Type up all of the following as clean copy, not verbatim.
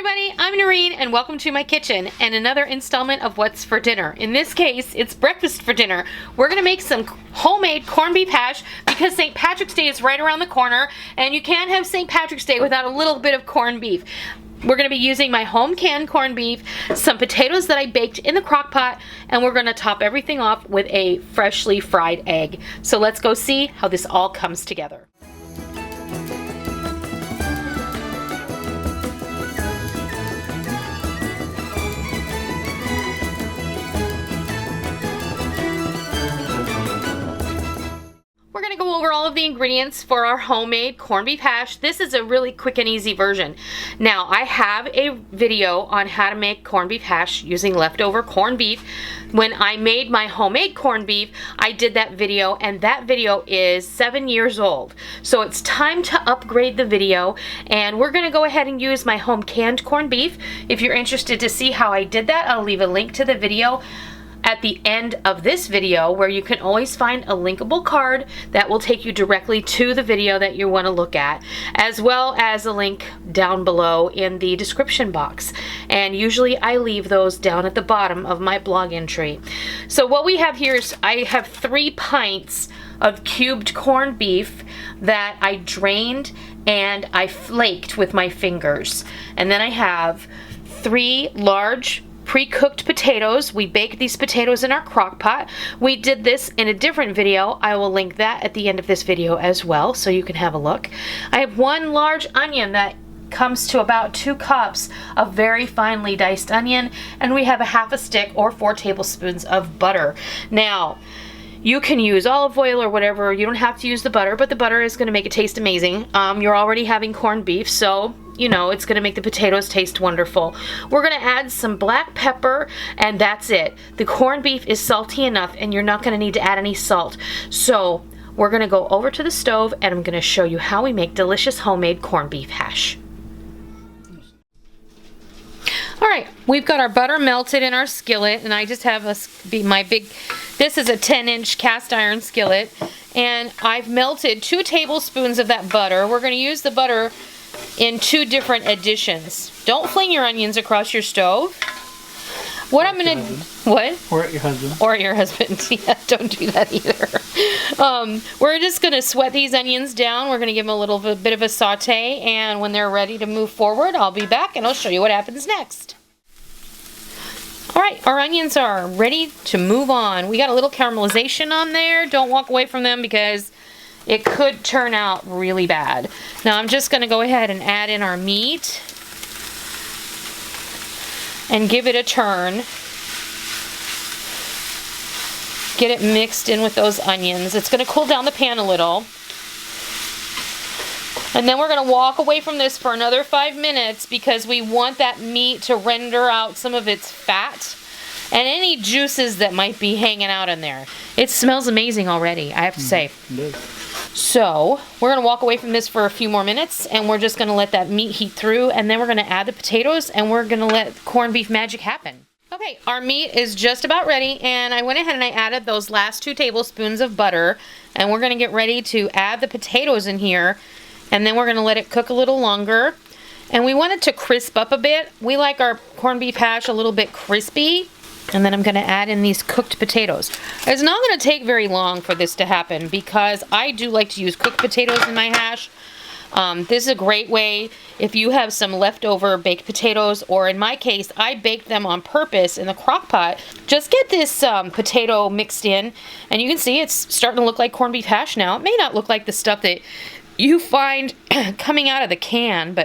everybody, I'm Noreen and welcome to my kitchen and another installment of What's for Dinner. In this case, it's breakfast for dinner. We're gonna make some homemade corned beef hash because St. Patrick's Day is right around the corner and you can't have St. Patrick's Day without a little bit of corned beef. We're gonna be using my home canned corned beef, some potatoes that I baked in the crock pot, and we're gonna top everything off with a freshly fried egg. So let's go see how this all comes together. We're going to go over all of the ingredients for our homemade corned beef hash. This is a really quick and easy version. Now, I have a video on how to make corned beef hash using leftover corned beef. When I made my homemade corned beef, I did that video, and that video is 7 years old. So it's time to upgrade the video, and we're going to go ahead and use my home canned corned beef. If you're interested to see how I did that, I'll leave a link to the video at the end of this video, where you can always find a linkable card that will take you directly to the video that you want to look at, as well as a link down below in the description box. And usually I leave those down at the bottom of my blog entry. So what we have here is I have 3 pints of cubed corned beef that I drained and I flaked with my fingers. And then I have 3 large pre-cooked potatoes. We baked these potatoes in our crock pot. We did this in a different video. I will link that at the end of this video as well, so you can have a look. I have 1 large onion that comes to about 2 cups of very finely diced onion, and we have a half a stick or 4 tablespoons of butter. Now, you can use olive oil or whatever. You don't have to use the butter, but the butter is going to make it taste amazing. You're already having corned beef, so you know it's going to make the potatoes taste wonderful. We're going to add some black pepper, and that's it. The corned beef is salty enough, and you're not going to need to add any salt. So we're going to go over to the stove, and I'm going to show you how we make delicious homemade corned beef hash. Alright, we've got our butter melted in our skillet, and I just have this is a 10-inch cast iron skillet, and I've melted 2 tablespoons of that butter. We're going to use the butter in 2 different additions. Don't fling your onions across your stove. What I'm going to... What? Or at your husband. Or at your husband. Yeah, don't do that either. We're just going to sweat these onions down. We're going to give them a little bit of a saute, and when they're ready to move forward, I'll be back and I'll show you what happens next. Alright, our onions are ready to move on. We got a little caramelization on there. Don't walk away from them because it could turn out really bad. Now I'm just going to go ahead and add in our meat and give it a turn. Get it mixed in with those onions. It's going to cool down the pan a little. And then we're going to walk away from this for another 5 minutes because we want that meat to render out some of its fat and any juices that might be hanging out in there. It smells amazing already, I have to say. It is. So we're going to walk away from this for a few more minutes, and we're just going to let that meat heat through, and then we're going to add the potatoes, and we're going to let corned beef magic happen. Okay, our meat is just about ready, and I went ahead and I added those last 2 tablespoons of butter, and we're going to get ready to add the potatoes in here, and then we're going to let it cook a little longer. And we want it to crisp up a bit. We like our corned beef hash a little bit crispy. And then I'm going to add in these cooked potatoes. It's not going to take very long for this to happen because I do like to use cooked potatoes in my hash. This is a great way if you have some leftover baked potatoes, or in my case, I baked them on purpose in the crock pot. Just get this potato mixed in, and you can see it's starting to look like corned beef hash now. It may not look like the stuff that you find coming out of the can,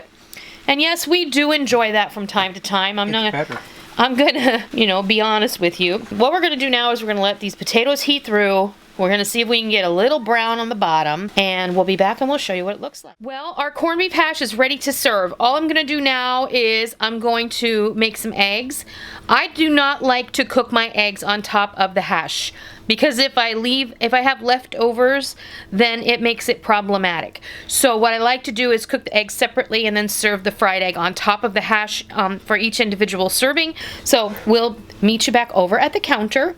and yes, we do enjoy that from time to time. I'm gonna, be honest with you. What we're gonna do now is we're gonna let these potatoes heat through. We're gonna see if we can get a little brown on the bottom, and we'll be back and we'll show you what it looks like. Well, our corned beef hash is ready to serve. All I'm gonna do now is I'm going to make some eggs. I do not like to cook my eggs on top of the hash because if I have leftovers, then it makes it problematic. So what I like to do is cook the eggs separately and then serve the fried egg on top of the hash for each individual serving. So we'll meet you back over at the counter,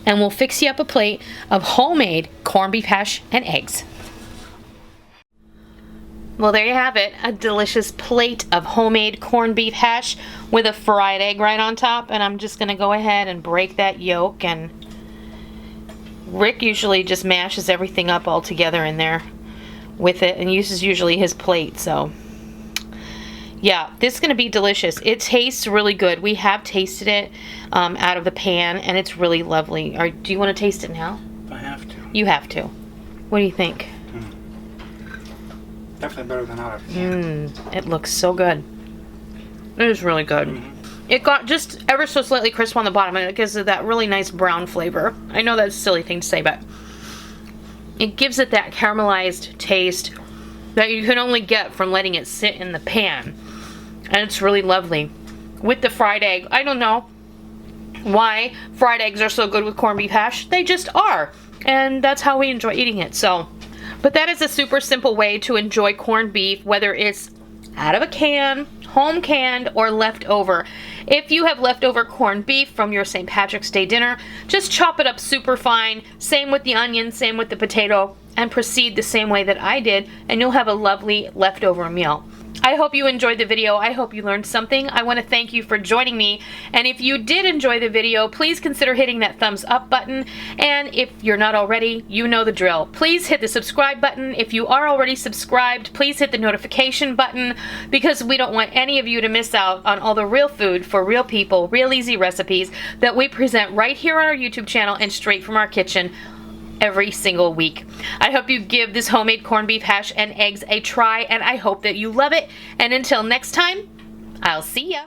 and we'll fix you up a plate of homemade corned beef hash and eggs. Well, there you have it, a delicious plate of homemade corned beef hash with a fried egg right on top. And I'm just gonna go ahead and break that yolk, and Rick usually just mashes everything up all together in there with it and uses usually his plate. So yeah, this is gonna be delicious. It tastes really good. We have tasted it out of the pan, and it's really lovely. Do you want to taste it now? I have to. You have to. What do you think? Definitely better than out of pan. It looks so good. It is really good. It got just ever so slightly crisp on the bottom, and it gives it that really nice brown flavor. I know that's a silly thing to say, but it gives it that caramelized taste that you can only get from letting it sit in the pan. And it's really lovely. With the fried egg, I don't know why fried eggs are so good with corned beef hash. They just are. And that's how we enjoy eating it. So, but that is a super simple way to enjoy corned beef, whether it's out of a can, home canned, or leftover. If you have leftover corned beef from your St. Patrick's Day dinner, just chop it up super fine. Same with the onion, same with the potato, and proceed the same way that I did, and you'll have a lovely leftover meal. I hope you enjoyed the video. I hope you learned something. I want to thank you for joining me. And if you did enjoy the video, please consider hitting that thumbs up button. And if you're not already, you know the drill. Please hit the subscribe button. If you are already subscribed, please hit the notification button, because we don't want any of you to miss out on all the real food for real people, real easy recipes that we present right here on our YouTube channel and straight from our kitchen every single week. I hope you give this homemade corned beef hash and eggs a try, and I hope that you love it. And until next time, I'll see ya.